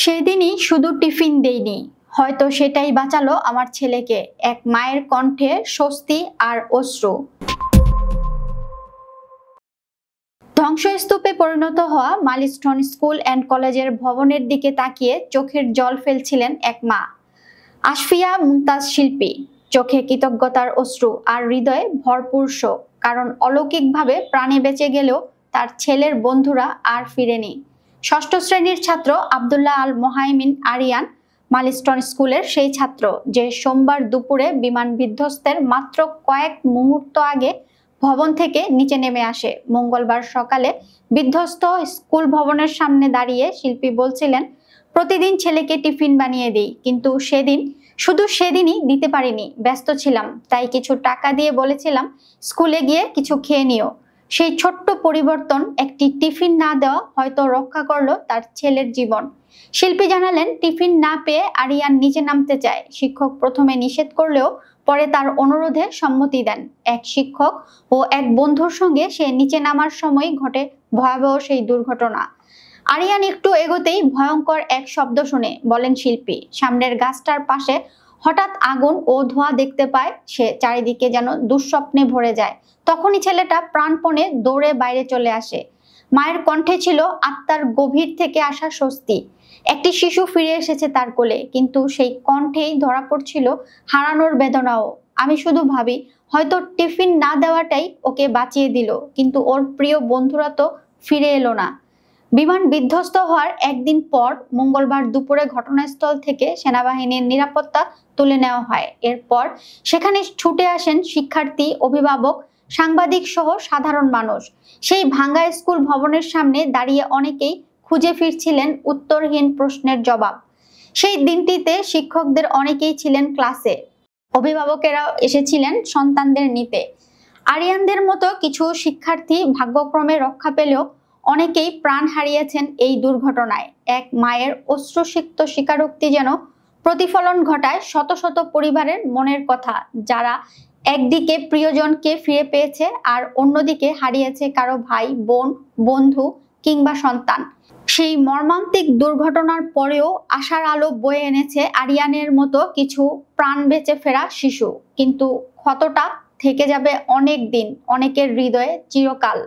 সেদিনই শুধু টিফিন দেইনি, হয়তো সেটাই বাঁচালো আমার ছেলেকে। এক মায়ের কণ্ঠে স্বস্তি আর অশ্রু। ধ্বংসস্তূপে পরিণত হওয়া মাইলস্টোন স্কুল অ্যান্ড কলেজের ভবনের দিকে তাকিয়ে চোখের জল ফেলছিলেন এক মা, আশফিয়া মুমতাজ শিল্পী। চোখে কৃতজ্ঞতার অশ্রু আর হৃদয়ে ভরপুর শোক, কারণ অলৌকিকভাবে প্রাণে বেঁচে গেলেও তার ছেলের বন্ধুরা আর ফিরেনি। ষষ্ঠ শ্রেণীর ছাত্র আব্দুল্লাহ আল মোহাইমিন আরিয়ান, মাইলস্টোন স্কুলের সেই ছাত্র যে সোমবার দুপুরে বিমান বিধ্বস্তের মাত্র কয়েক মুহূর্ত আগে ভবন থেকে নিচে নেমে আসে। মঙ্গলবার সকালে বিধ্বস্ত স্কুল ভবনের সামনে দাঁড়িয়ে শিল্পী বলছিলেন, প্রতিদিন ছেলেকে টিফিন বানিয়ে দিই, কিন্তু শুধু সেদিনই দিতে পারিনি, ব্যস্ত ছিলাম। তাই কিছু টাকা দিয়ে বলেছিলাম স্কুলে গিয়ে কিছু খেয়ে নিও। সেই ছোট্ট পরিবর্তন, একটি টিফিন না দেওয়া, হয়তো রক্ষা করলো তার ছেলের জীবন। শিল্পী জানালেন, টিফিন না পেয়ে আরিয়ান নিচে নামতে চায়। শিক্ষক প্রথমে নিষেধ করলেও পরে তার অনুরোধে সম্মতি দেন। এক শিক্ষক ও এক বন্ধুর সঙ্গে সে নিচে নামার সময় ঘটে ভয়াবহ সেই দুর্ঘটনা। আরিয়ান একটু এগোতেই ভয়ঙ্কর এক শব্দ শুনে, বলেন শিল্পী। সামনের গাছটার পাশে হঠাৎ আগুন ও ধোঁয়া দেখতে পায় সে। চারিদিকে যেন দুঃস্বপ্নে ভরে যায়। তখনই ছেলেটা প্রাণপণে দৌড়ে বাইরে চলে আসে। মায়ের কণ্ঠে ছিল আত্মার গভীর থেকে আসা স্বস্তি। একটি শিশু ফিরে এসেছে তার কোলে, কিন্তু সেই কণ্ঠেই ধরা পড়ছিল হারানোর বেদনাও। আমি শুধু ভাবি, হয়তো টিফিন না দেওয়াটাই ওকে বাঁচিয়ে দিল, কিন্তু ওর প্রিয় বন্ধুরা তো ফিরে এলো না। বিমান বিধ্বস্ত হওয়ার একদিন পর মঙ্গলবার দুপুরে ঘটনাস্থল থেকে সেনাবাহিনীর নিরাপত্তা তুলে নেওয়া হয়। এরপর সেখানে ছুটে আসেন শিক্ষার্থী, অভিভাবক, সাংবাদিক সহ সাধারণ মানুষ। সেই ভাঙ্গা স্কুল ভবনের সামনে দাঁড়িয়ে অনেকেই খুঁজে ফিরছিলেন উত্তরহীন প্রশ্নের জবাব। সেই দিনটিতে শিক্ষকদের অনেকেই ছিলেন ক্লাসে, অভিভাবকেরা এসেছিলেন সন্তানদের নিতে। আরিয়ানদের মতো কিছু শিক্ষার্থী ভাগ্যক্রমে রক্ষা পেলেও অনেকেই প্রাণ হারিয়েছেন এই দুর্ঘটনায়। এক মায়ের অশ্রুসিক্ত স্বীকারোক্তি যেন প্রতিফলন ঘটায় শত শত পরিবারের মনের কথা, যারা একদিকে প্রিয়জনকে ফিরে পেয়েছে আর অন্যদিকে হারিয়েছে কারো ভাই, বোন, বন্ধু কিংবা সন্তান। সেই মর্মান্তিক দুর্ঘটনার পরেও আশার আলো বয়ে এনেছে আরিয়ানের মতো কিছু প্রাণ বেঁচে ফেরা শিশু। কিন্তু ক্ষতটা থেকে যাবে অনেক দিন, অনেকের হৃদয়ে চিরকাল।